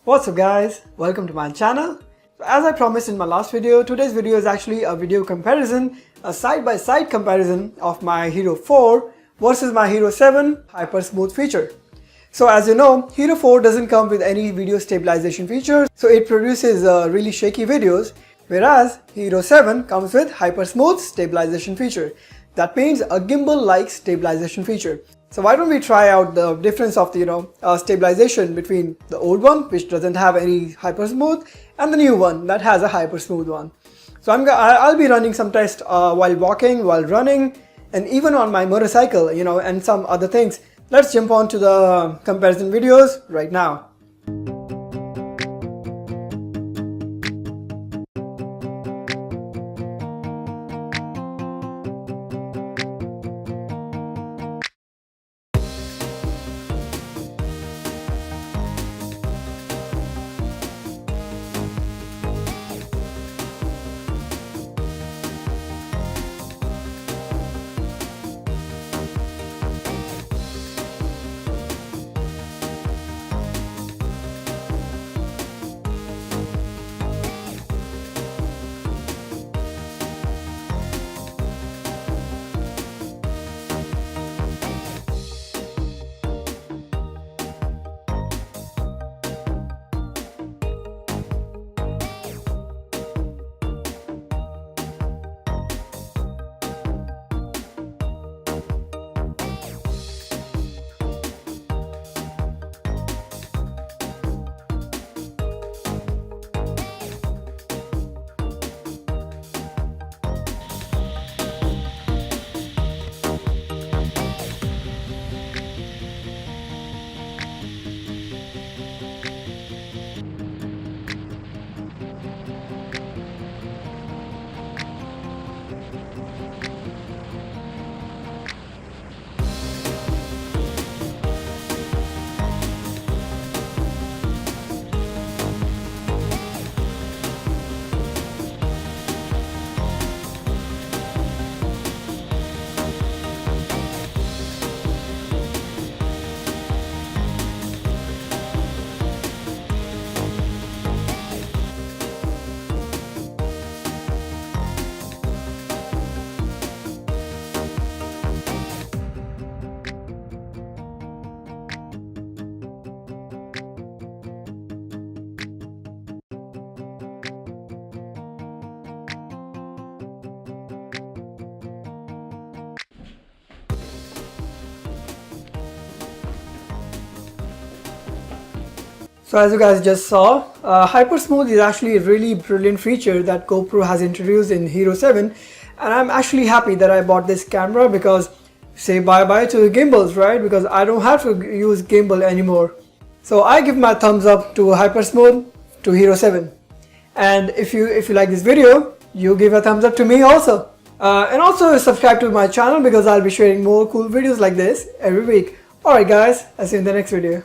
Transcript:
What's up guys, welcome to my channel. As I promised in my last video, today's video is actually a video comparison, a side-by-side comparison of my Hero 4 versus my Hero 7 Hypersmooth feature. So as you know, Hero 4 doesn't come with any video stabilization features, so it produces really shaky videos, whereas Hero 7 comes with Hypersmooth stabilization feature. That means a gimbal-like stabilization feature. So why don't we try out the difference of the stabilization between the old one, which doesn't have any Hypersmooth, and the new one that has a Hypersmooth one. So I'll be running some tests while walking, while running, and even on my motorcycle, and some other things. Let's jump on to the comparison videos right now. So as you guys just saw, Hypersmooth is actually a really brilliant feature that GoPro has introduced in Hero 7, and I'm actually happy that I bought this camera because say bye-bye to the gimbals, right? Because I don't have to use gimbal anymore. So I give my thumbs up to Hypersmooth to Hero 7. And if you like this video, you give a thumbs up to me also. And also subscribe to my channel because I'll be sharing more cool videos like this every week. Alright guys, I'll see you in the next video.